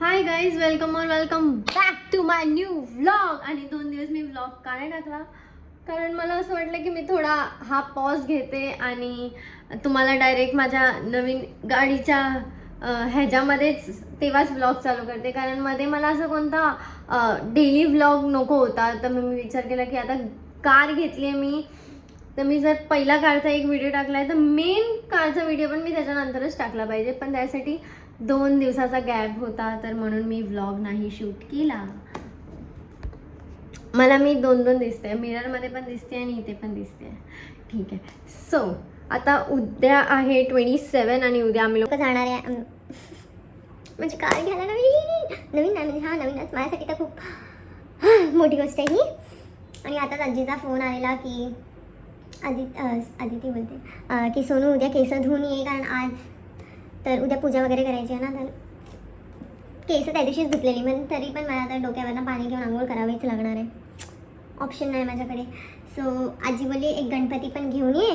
High guys, welcome back to my new vlog. आणि 2 दिवस मी vlog का नाही टाकला, कारण मला असं वाटलं की मी थोडा हा पॉज घेते आणि तुम्हाला डायरेक्ट माझ्या नवीन गाडीच्या ह्याच्यामध्येच तेव्हाच व्लॉग चालू करते. कारण मध्ये मला असं कोणता डेली व्लॉग नको होता, तर मी विचार केला की आता कार घेतली आहे मी, तर मी जर पहिला कारचा एक व्हिडिओ टाकला आहे तर मेन कारचा व्हिडिओ पण मी त्याच्यानंतरच टाकला पाहिजे. पण त्यासाठी 2 दिवसाचा गॅप होता, तर म्हणून मी व्लॉग नाही शूट केला. मला मी 2-2 दिसते, मिररमध्ये पण दिसते आणि इथे पण दिसते. ठीक आहे. सो आता उद्या आहे 27 आणि उद्या आम्ही लोक जाणार आहे म्हणजे कार घ्यायला. नवीन नाही म्हणजे नवीनच माझ्यासाठी तर खूप मोठी गोष्ट आहे ही. आणि आताच आजीचा फोन आलेला की आदिती बोलते की सोनू उद्या केस धुवून ये, कारण आज तर उद्या पूजा वगैरे करायची आहे ना, तर केस त्या दिवशीच धुतलेली, पण तरी पण मला आता डोक्यावरनं पाणी घेऊन आंघोळ करावीच लागणार आहे. ऑप्शन नाही माझ्याकडे. सो आजी बोलली एक गणपती पण घेऊन ये,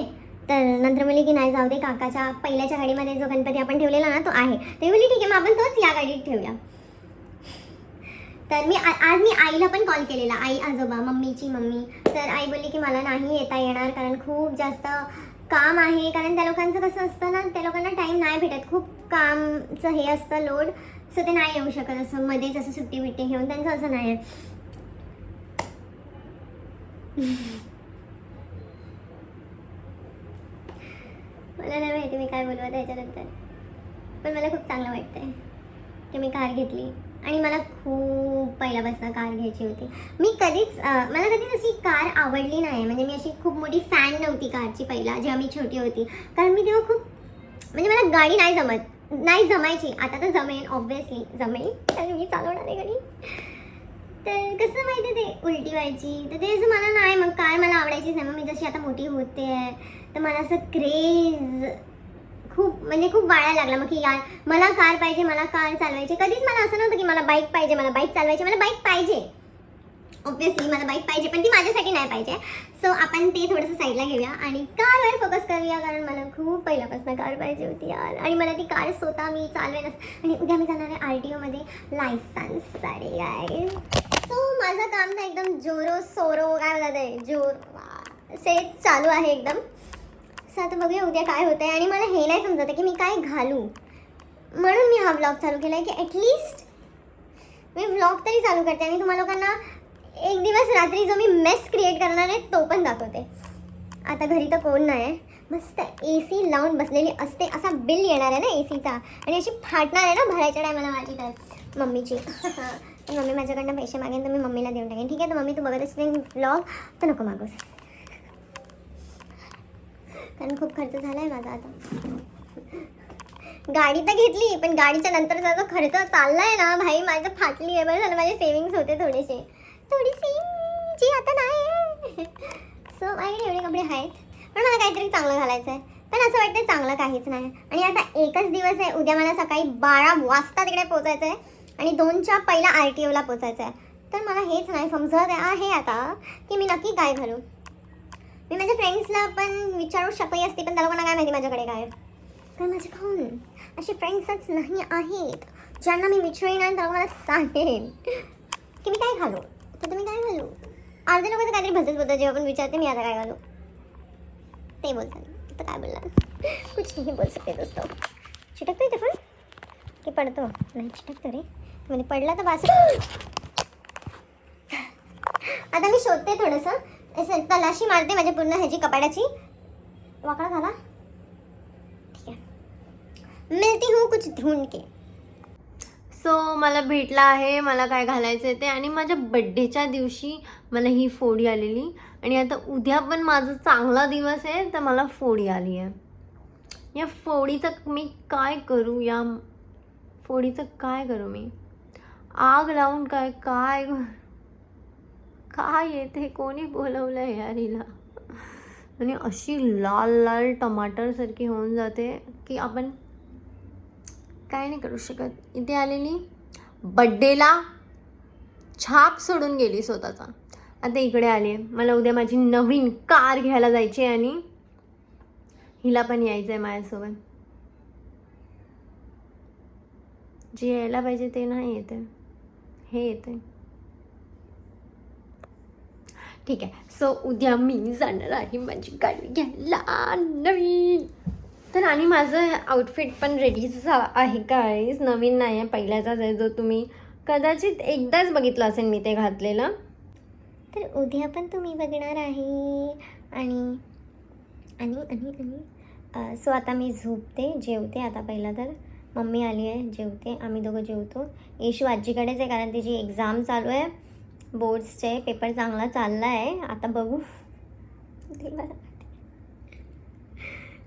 तर नंतर बोलली की नाही जाऊ दे, काकाच्या पहिल्याच्या गाडीमध्ये जो गणपती आपण ठेवलेला ना तो आहे. ते बोलली ठीक आहे, मग आपण तोच या गाडीत ठेवूया. तर आज मी आईला पण कॉल केलेला, आई आजोबा मम्मीची मम्मी. तर आई बोलली की मला नाही येता येणार, कारण खूप जास्त काम आहे. कारण त्या लोकांचं कसं असतं ना, त्या लोकांना टाईम नाही भेटत, खूप कामचं हे असतं लोड. सो ते नाही येऊ शकत असं मध्येच असं सुट्टी बिट्टी घेऊन, त्यांचं असं नाही आहे. मला नाही माहिती मी काय बोलू आता याच्यानंतर, पण मला खूप चांगलं वाटतंय की मी कार घेतली. आणि मला खूप पहिल्यापासून कार घ्यायची होती. मला कधीच अशी कार आवडली नाही, म्हणजे मी अशी खूप मोठी फॅन नव्हती कारची पहिला, जेव्हा मी छोटी होती. कारण मी तेव्हा खूप म्हणजे मला गाडी नाही जमायची. आता तर जमेल, ऑब्व्हियसली जमेल, कारण मी चालवणार आहे गाडी. तर कसं माहिती ते उलटी व्हायची, तर ते असं मला नाही, मग कार मला आवडायचीच नाही. मग मी जशी आता मोठी होते आहे तर मला असं क्रेज खूप वाढायला लागला. मग की यार मला कार पाहिजे, मला कार चालवायची. कधीच मला असं नव्हतं की मला बाईक पाहिजे, मला बाईक चालवायची. मला बाईक पाहिजे, ऑब्व्हियसली मला बाईक पाहिजे, पण ती माझ्यासाठी नाही पाहिजे. सो आपण ते थोडंसं साईडला घेऊया आणि कारवर फोकस करूया, कारण मला खूप पहिल्यापासून कार पाहिजे होती यार. आणि मला ती कार स्वतः मी चालवेनच. आणि उद्या मी जाणार आहे RTO मध्ये लायसन्ससाठी गाईज. सो माझं काम तर एकदम जोरो सोरो काय बोलतात आहे, जोर से चालू आहे एकदम. सो आता बघूया उद्या काय होतं आहे. आणि मला हे नाही समजत आहे की मी काय घालू, म्हणून मी हा व्लॉग चालू केला आहे की ॲटलिस्ट मी व्लॉग तरी चालू करते आणि तुम्हा लोकांना एक दिवस रात्री जो मी मेस क्रिएट करणार आहे तो पण दाखवते. आता घरी तर कोण नाही आहे, मस्त AC लावून बसलेली असते. असा बिल येणार आहे ना ACचा, आणि अशी फाटणार आहे ना भरायच्या टायमाला माझी तर मम्मीची. मम्मी माझ्याकडनं पैसे मागेन तर मी मम्मीला देऊन टाकेन. ठीक आहे, तर मम्मी तू बघत असते व्लॉग तर नको मागूस, कारण खूप खर्च झाला आहे माझा. आता गाडी तर घेतली, पण गाडीच्या नंतरचा जो खर्च चालला आहे ना भाई, माझं फाटली आहे. बरं झालं माझे सेविंग्स होते थोडीशी जी आता नाही. सो माझ्याकडे एवढे कपडे आहेत, पण मला काहीतरी चांगलं घालायचं आहे. पण असं वाटतं चांगलं काहीच नाही. आणि आता एकच दिवस आहे, उद्या मला सकाळी 12 वाजता तिकडे पोचायचं आहे आणि 2च्या पहिला RTOला पोचायचं आहे. तर मला हेच नाही समजत आहे आता की मी नक्की काय घालू. मी माझ्या फ्रेंड्सला पण विचारू शकली असते, पण त्या लोकांना काय माहिती माझ्याकडे काय. कारण माझे कोण असे फ्रेंड्सच नाही आहेत ज्यांना मी विचारेन आणि त्या मला सांगेन की मी काय घालू. तर तुम्ही काय घालू. अर्धे लोक तर काहीतरी भलतंच बोलतात जेव्हा पण विचारते मी आता काय घालू, ते बोलतात. तर काय बोलणार, कुछ नाही बोल सकते दोस्तों. चिटकतो ते पण की पडतो, नाही चिटकतो रे, म्हणजे पडला तर बास. आता मी शोधते थोडंसं, असं तलाशी मारते माझ्या पूर्ण ह्याची कपाटाची. वाकडा झाला, ठीक आहे, मिळती हूँ कुछ ढूंढ के. सो मला भेटला आहे मला काय घालायचं आहे ते. आणि माझ्या बड्डेच्या दिवशी मला ही फोडी आलेली, आणि आता उद्या पण माझा चांगला दिवस आहे तर मला फोडी आली आहे. या फोडीचं मी काय करू, या फोडीचं काय करू मी. आग लावून काय काय काय येते, कोणी बोलवलं आहे यार हिला. आणि अशी लाल लाल टमाटरसारखी होऊन जाते की आपण काय नाही करू शकत. इथे आलेली बड्डेला छाप सोडून गेली स्वतःचा, आता इकडे आली आहे. मला उद्या माझी नवीन कार घ्यायला जायची आहे आणि हिला पण यायचं आहे माझ्यासोबत. जे यायला पाहिजे ते नाही येते, हे येते. ठीक आहे. सो उद्या मी जाणार आहे माझी गाडी घ्यायला नवीन. तर आणि माझं आउटफिट पण रेडीच आहे गाईज, नवीन नाही आहे, पहिल्याचाच आहे, जो तुम्ही कदाचित एकदाच बघितलं असेल मी ते घातलेलं. तर उद्या पण तुम्ही बघणार आहे. आणि आणि आणि आणि सो आता मी झोपते, जेवते. आता पहिला तर मम्मी आली आहे, जेवते, आम्ही दोघं जेवतो. येशू आजीकडेच आहे कारण तिची एक्झाम चालू आहे, बोर्ड्सचे पेपर चांगला चालला आहे. आता बघू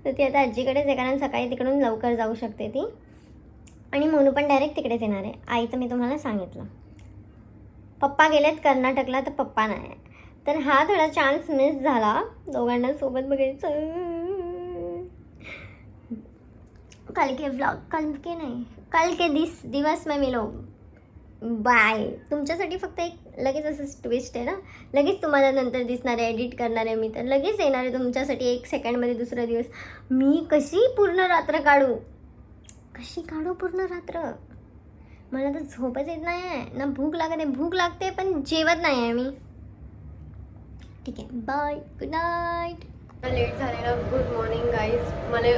तर ती आता आजीकडेच आहे कारण सकाळी तिकडून लवकर जाऊ शकते ती. आणि मोनू पण डायरेक्ट तिकडेच येणार आहे. आईचं मी तुम्हाला सांगितलं. पप्पा गेलेत कर्नाटकला तर पप्पा नाही आहे, तर हा थोडा चान्स मिस झाला दोघांना सोबत बघायचं. कल के व्लॉग, कल के दिवस में मिलो. बाय. तुमच्यासाठी फक्त एक लगेच असं ट्विस्ट आहे ना, लगेच तुम्हाला नंतर दिसणार आहे, एडिट करणार आहे मी, तर लगेच येणार आहे तुमच्यासाठी 1 सेकंडमध्ये दुसरा दिवस. मी कशी पूर्ण रात्र काढू, कशी काढू पूर्ण रात्र. मला तर झोपच येत नाही आहे ना, भूक लागत आहे, भूक लागते पण जेवत नाही आहे मी. ठीक आहे, बाय, गुड नाईट. लेट झालेला. Good morning guys. मला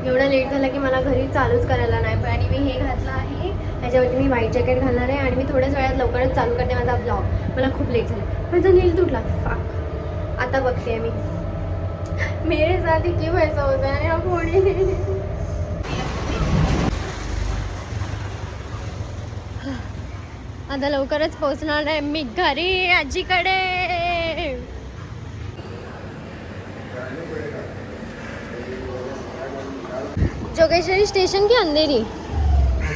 एवढा लेट झाला की मला घरी चालूच करायला नाही, पण आणि मी हे घातलं आहे, ह्याच्यावरती मी व्हाईट जॅकेट घालणार आहे आणि मी थोड्याच वेळात लवकरच चालू करते माझा ब्लॉग. मला खूप लेट झालं, माझा नील तुटला, फाक. आता बघते मी मेरे साथ ही क्यों ऐसा होता है अब होने. आता लवकरच पोहोचणार आहे मी घरी आजीकडे. जोगेश्वरी स्टेशन की अंधेरी.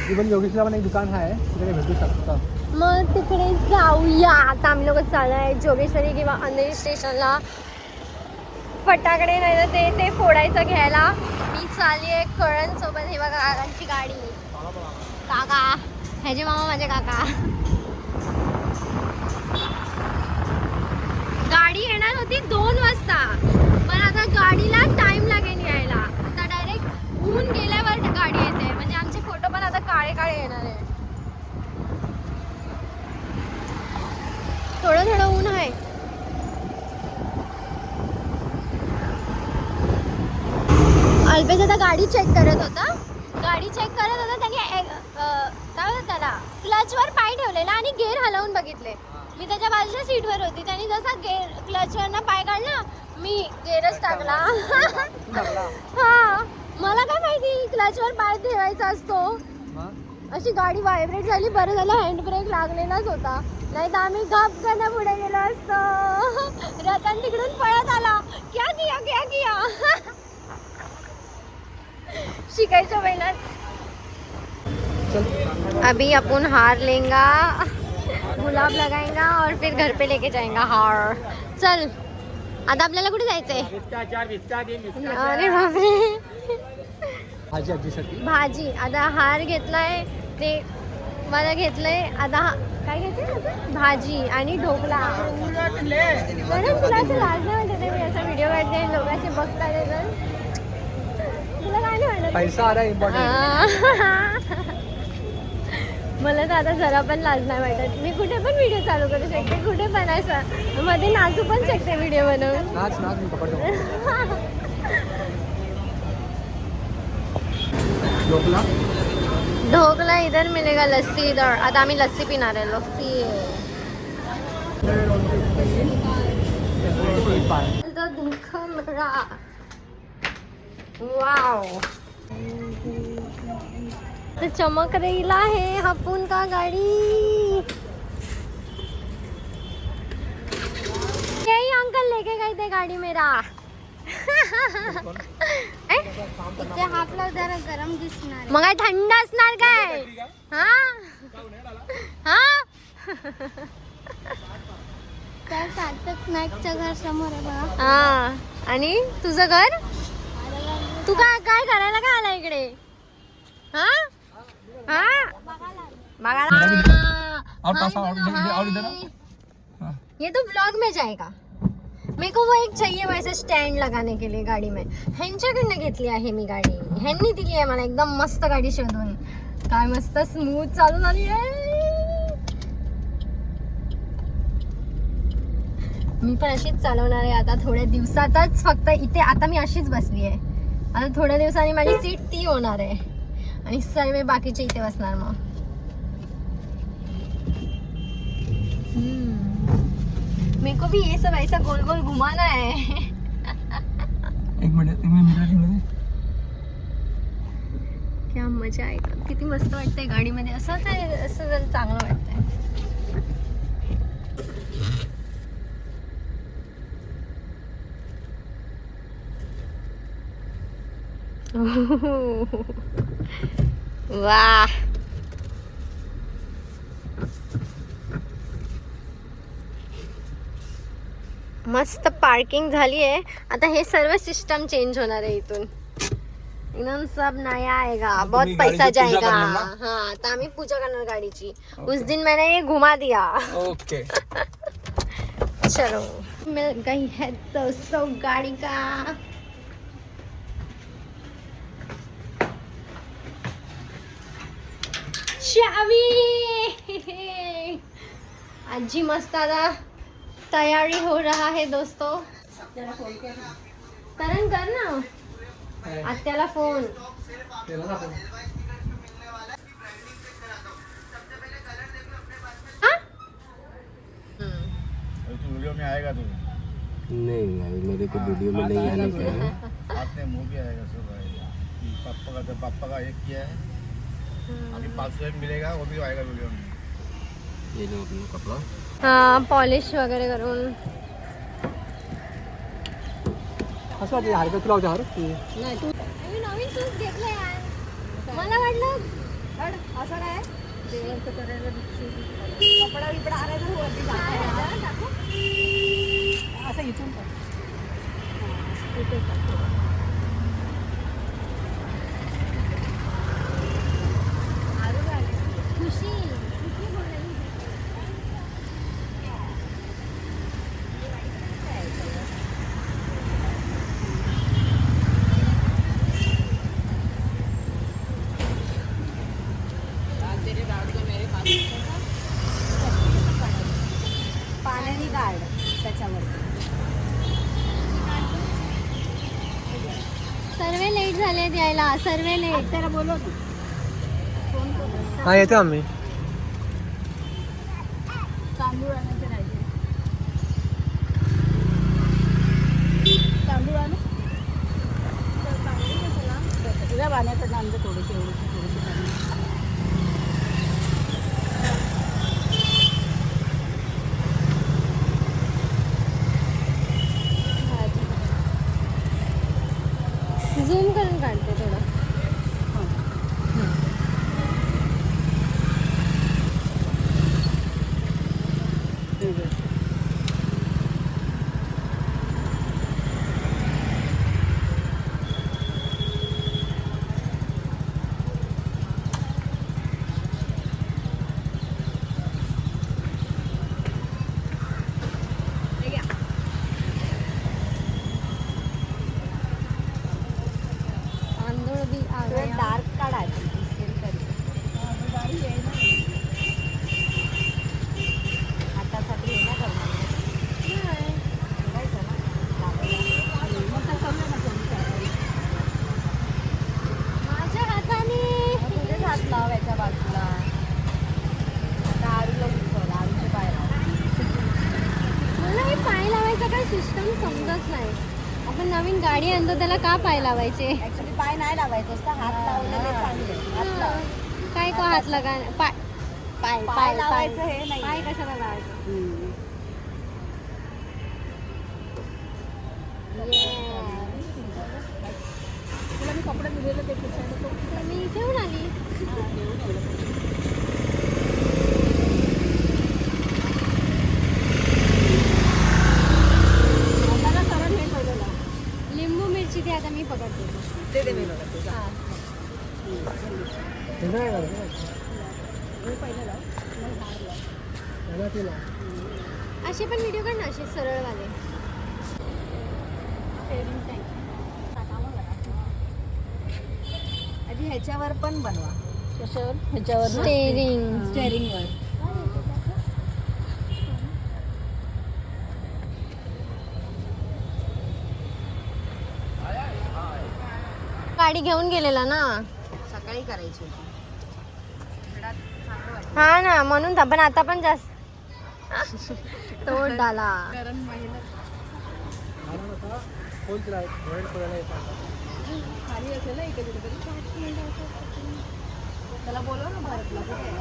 जोगेश्वरीला पण एक दुकान आहे, तिकडे भेटू शकता. मग तिकडे जाऊया. आता आम्ही लोक चाललो आहे जोगेश्वरी किंवा अंधेरी स्टेशनला. फटाकडे नाही तर ते फोडायचं घ्यायला. मी चालली आहे कळण सोबत. हे बघा काकांची गाडी. काका ह्याचे मामा माझे काका. गाडी येणार होती 2 वाजता, पण आता गाडीला टाइम लागेल यायला. आता डायरेक्ट ऊन गेल्यावर गाडी येते, म्हणजे आमचे फोटो पण आता काळे काळे येणार आहे. थोडं थोडं ऊन आहे. अल्पेश आता गाडी चेक करत होता. त्याने काय होतं त्याला क्लचवर पाय ठेवलेला आणि गेअर हलवून बघितले. मी त्याच्या बाजूच्या सीटवर होती, त्याने जसा गेअर क्लचवरनं पाय काढला, मी गेअरच टाकला. हा, मला काय माहिती क्लचवर पाय ठेवायचा असतो. अशी गाडी व्हायब्रेट झाली. बरं झालं हँड ब्रेक लागलेलाच होता, नाही तर आम्ही गप करणं पुढे गेलो असतो. रतन तिकडून पळत आला, क्या किया. शिकायच्या वेळेलाच. अभी अपन हार लेंगा, गुलाब लगाएंगा और फिर घर पे लेके जाएंगा हार. चल आता आपल्याला कुठे जायचंय? अरे बापरे. भाजी. आता हार घेतलाय, ते मला घेतलंय. आता काय घ्यायचंय? भाजी आणि ढोकला. मॅडम तुला असं लाज नाही वाटत? मी असा व्हिडिओ काढते, लोकांचे बघतात, तुला काय नाही वाटत? पैसा आ रहा है इम्पॉर्टंट. मला तर आता जरा पण लाज नाही वाटत. मी कुठे पण व्हिडिओ चालू करू शकते, कुठे पण असं मध्ये नाचू पण शकते व्हिडिओ बनवून. नाच मी पकडतो. ढोकला इधर मिलेगा, लस्सी इधर. आता आम्ही लस्सी पिणार आहे. लस्सी वाव. चमक रही है हापुन का गाड़ी. यही अंकल लेके गए थे गाड़ी मेरा. इथे हात लाव, जरा गरम दिसणार. मग काय थंड असणार काय? हा त्या सार्थक नाईकच्या घर समोर आहे बघा. हा. आणि तुझं घर? तू काय काय करायला काय आला इकडे? हा बघायला. और इधर ये तो ब्लॉग में जाएगा. मेरे को वो एक चाहिए वैसे स्टैंड लगाने के लिए गाड़ी में. ह्यांच्याकडनं घेतली आहे मी गाडी. ह्यांनी दिली आहे मला एकदम मस्त गाडी शोधून. काय मस्त स्मूथ चालू झाली आहे. मी पण अशीच चालवणार आहे आता थोड्या दिवसातच. फक्त इथे आता मी अशीच बसली आहे. आता थोड्या दिवसांनी माझी सीट ती होणार आहे आणि सर्व बाकीचे इथे बसणार मग. मेरे को भी ये सब ऐसा गोल गोल घुमाना है. एक मिनिट क्या मजा आहे. किती मस्त वाटतंय गाडीमध्ये. असं जर चांगलं वाटतंय. वाह. मस्त पार्किंग झाली आहे. आता हे सर्व सिस्टम चेंज होणार आहे इथून. एकदम सब नया आएगा. बहुत पैसा जाएगा. हाँ आता आम्ही पूजा करणार गाडीची. उस दिन मैंने ये घुमा दिया. ओके. चलो मिल गई है दोस्तों गाड़ी का. चावी. आजी मस्त आता तैयारी हो रहा है दोस्तों. करण कर ना आत्याला फोन. वीडियो में आएगा तू? नहीं भाई मेरे को वीडियो में नहीं आने का है. आपने मुंह भी आएगा सब आएगा. पापा का एक किया है. अभी 500 एक मिलेगा वो भी आएगा वीडियो में. ये लो अपना कपड़ा. हा पॉलिश वगैरे करून. असं वाटतं हरकत तुला होते हर नाही तू नवीन शूज घेतले यार. मला वाटलं असं काय कपडा बिपडा आणायचं वरती टाकू. असं इथून खुशी. पाण्याने गाड त्याच्यावर. सर्वे लेट झाले द्यायला. सर्वे लेट. त्याला बोलव तू. हां येतो आम्ही. तांदूळ आणायचे राहिले. तांदूळ आणू. तुझ्या पाण्याकडनं आणलं थोडेसे. झूम करून काढते थोडं. डार्क काढायचं हातासाठी हे ना करणार. माझ्या हाताने तुझेच हात लावायच्या बाजूला. आरूला उचल. आरूचे पाय लाव. मला हे पाय लावायचं काय सिस्टम समजत नाही. आपण नवीन गाडी आणतो त्याला का पाय लावायचे. ऍक्च्युली पाय नाही लावायचं असतं. हात लावलेले चांगले. काय को हात लगा. पाय पाय पाय लावायचं. हे नाही पाय कशाला लावायचं. तुला मी कपडे दिलेलं ते मी घेऊन आली. लिंबू मिरची ती आता मी पकडते. ते मी पकडते. असे पण व्हिडिओ काढ ना असे सरळवाले. आधी ह्याच्यावर पण बनवा. कशावर? ह्याच्यावर स्टेरिंग. स्टेअरिंगवर. गाडी घेऊन गेलेला ना. सकाळी करायची होती. घरात चांगलं वाटतं. हा ना, म्हणून पण आता पण जास्त तोड झाला. कारण महिला खाली असेल ना इकडे कुठेतरी. त्याला बोलव ना भारतला. कुठे आहे?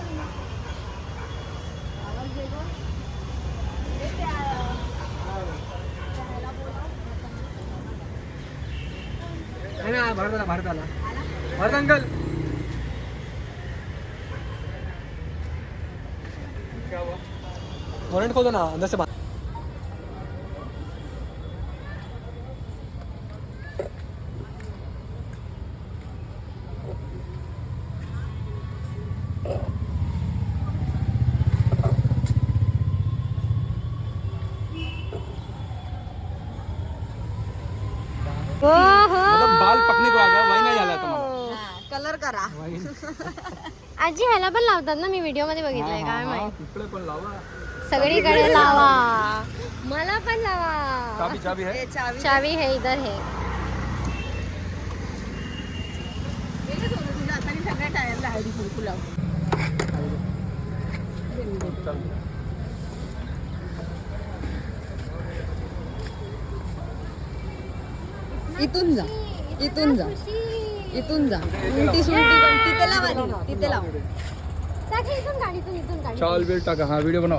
आवाज दे गं. भारत आला भारत अंकल वॉरंट खोदो ना अंदर से बाल पकने को आ गया वही नहीं झाला तुम्हाला कलर करा. आजी ह्याला पण लावतात ना, मी व्हिडिओ मध्ये बघितलंय. काय माहिती, तिकडे पण लावा. सगळीकडे लावा. मला पण लावा. चाबी चाबी है चावी है इधर है. तुझ्या हाताने सगळ्या टायरला हळदी कुंकू लाव. इथून जा, इथून जा, इथून जा. उलटी सुलटी पण तिथे लाव आधी, तिथे लाव. टाका इथून गाडीतून, इथून गाडी. चाल बेल टाका. हा व्हिडिओ बनव.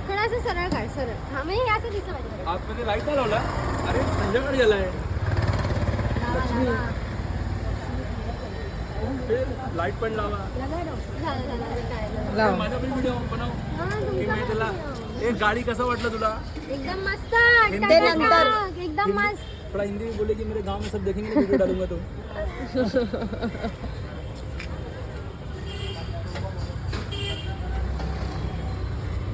थोडा असं सरळ काढ, सरळ. हा म्हणजे हे असं दिसलं पाहिजे. आतमध्ये लाईट नाही लावला. अरे संध्याकाळी झालाय. लाईट पण लावा. झालं. माझा पण व्हिडिओ बनव. की मी तुला एक गाडी कसं वाटलं तुला? एकदम मस्त. ते नंतर. एकदम मस्त. थोड़ा हिंदी में बोले कि मेरे गांव में सब देखेंगे वीडियो डालूंगा तो.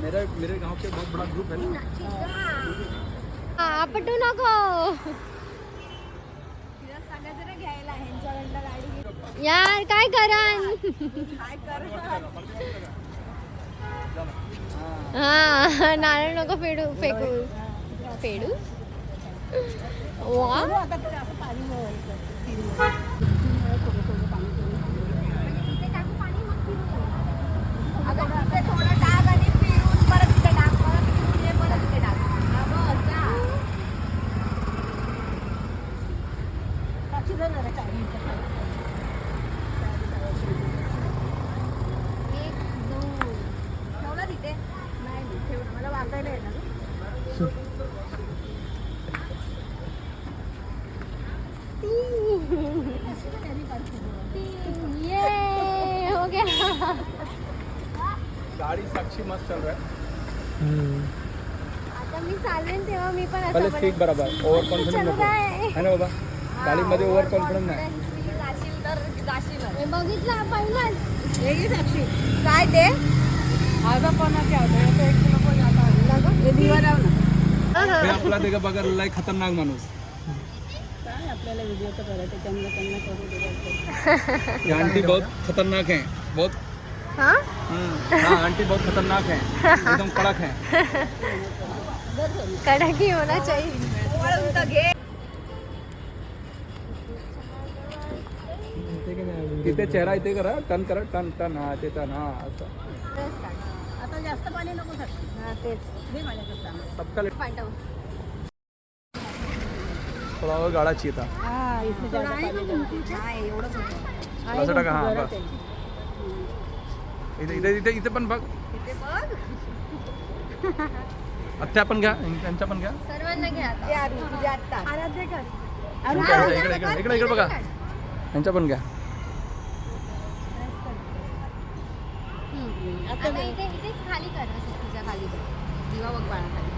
मेरे गांव के बहुत बड़ा ग्रुप है ना. आपटू नको. यार काय करान. हा नारळ नको फेडू फेकू. फेडू वा. थोडं टाक आणि फिरून परत तिथे टाक, परत फिरून ये, परत तिथे टाक. हा बस, जा. साक्षी धर जरा चावी. ठेवला तिथे? नाही ठेवलं, मला वाचायला येणार. ये हो गया. गाड़ी साक्षी मस्त चल रहा है. आता मी चालले तेव्हा मी पण पहले असं सीट बराबर. ओव्हर कॉन्फिडन्स नको है ना बाबा. गाडीमध्ये ओव्हर कॉन्फिडन्स नाही. जाशील तर जाशील. हे बघितलं पहिलंच. हे घे साक्षी. काय ते? आधा कोणाचे होते? एक किलो पण आता. हे दिवा लाव ना. हे आपला ते बघा लय खतरनाक माणूस. काय आपल्याला व्हिडिओचं करायचं, त्यांना करू दे. ये आंटी बहुत खतरनाक है. बहुत. हाँ हाँ आंटी बहुत खतरनाक है. एकदम कड़क है. कड़क ही होना चाहिए. घे. इथे चेहरा इथे करा. टर्न करा. Turn turn. हा ते टर्न. हा असं. आता जास्त पाणी नको साक्षी. हा तेच. दे माझ्याकडे. सबका ले- पाठव. थोडा और गाड़ा चाहिए था. हा इथे जास्त पाणी नाही, एवढंच होतं. असं टाका. हा बस. इथे इथे इथे इथे पण बघ. इथे बघ. आत्या पण घ्या. त्यांच्या पण घ्या. सर्वांना घ्या आता. ते आरू, तुझ्या आत्ता. आराध्य कर. इकडे इकडे इकडे इकडे इकडे बघा. त्यांच्या पण घ्या. आता इथे इथेच खाली कर, असं तुझ्या खाली कर. दिवा बघ बाळा खाली.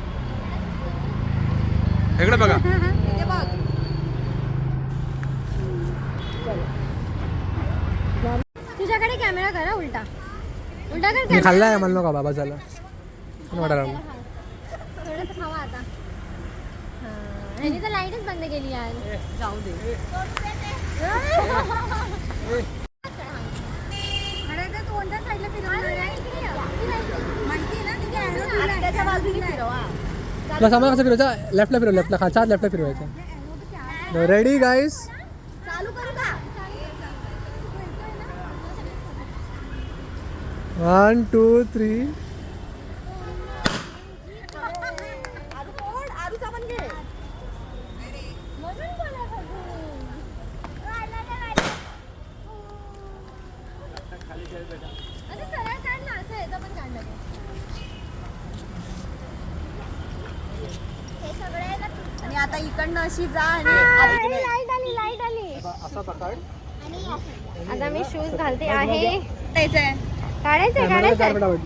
इकडे बघा. इथे बघ. तुझ्याकडे कॅमेरा करा उलटा. उलटा कर मी कॅमेरा. खाल्लाय म्हणलो का बाबा झाला. थोडंसं खावा आता. ह्यानी तर लाईटच बंद केली यार. जाऊ दे. कोणत्या साईडला त्याच्या बाजूने फिरवा. तुला सामान कसं फिरवायचं? लेफ्टला फिरव, लेफ्टला खालचा हात लेफ्टला फिरवायचा. रेडी गाईस? चालू करू का? 1 2 3. आरूचा पण घे. आणि आता इकडनं अशी जा आणि लाईट आली, लाईट आली. असा पकड. आता मी शूज घालते आहे. द्यायचंय. काढायचंय कॅमेरा काढायचंय. फटाफट.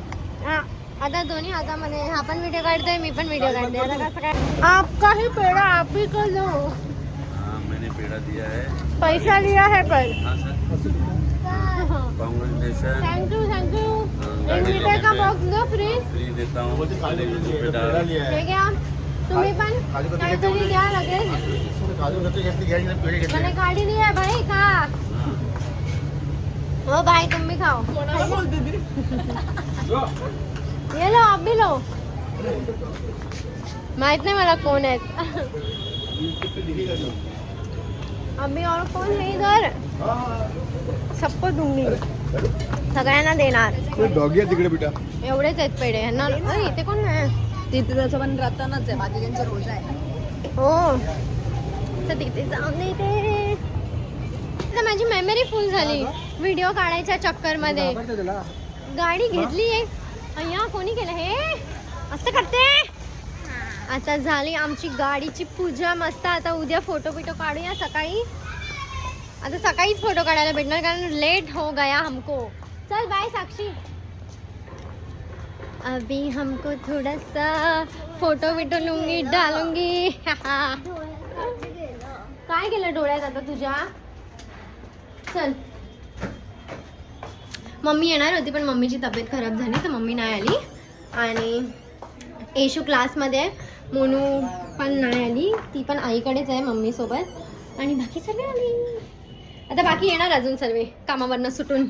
हा, आता दोन्ही हातामध्ये हा पण व्हिडिओ काढतोय, मी पण व्हिडिओ काढते. आता कसं काय? आपका ही पेड़ा आप ही को लो. मैंने पेड़ा दिया है. पैसा लिया है पर. हाँ सर. कांग्रेचुलेशन. थँक्यू. एक मीटर का बॉक्स दो फ्री. फ्री देता हूँ. पेड़ा हे घ्या. तुम्ही पण काहीतरी घ्या लगेच. मैंने गाड़ी ली है भाई, खा. हो भाई तुम भी खाओ. ये लो, आप भी लो. माहित नाही मला कोण आहेत. अभी और कोण है इधर? सबको दूंगी, सगळ्यांना देणार. डॉगी आहे तिकडे बेटा. एवढेच आहेत पेढे ह्यांना. अरे इथे कोण आहे? तिथे त्याचं पण रतनच आहे, बाकी त्यांचं रोज आहे. हो, तर तिथे जाऊन देते. तर माझी मेमरी फुल झाली व्हिडिओ काढायच्या चक्कर मध्ये. गाडी घेतली आहे. अय्या कोणी केलं हे? असं करते. आता झाली आमची गाडीची पूजा मस्त. आता उद्या फोटो बिटो काढूया सकाळी. आता सकाळीच फोटो काढायला भेटणार कारण लेट हो गया हमको. चल बाय साक्षी. अभी हमको थोड़ा सा फोटो बिटो लूंगी, डालूंगी. काय केलं डोळ्यात आता तुझ्या? चल. मम्मी येणार होती पण मम्मीची तब्येत खराब झाली तर मम्मी नाही आली. आणि येशू क्लासमध्ये आहे. मोनू पण नाही आली, ती पण आईकडेच आहे मम्मी सोबत. आणि बाकी सर्व आली. आता बाकी येणार अजून सर्व कामावरनं सुटून.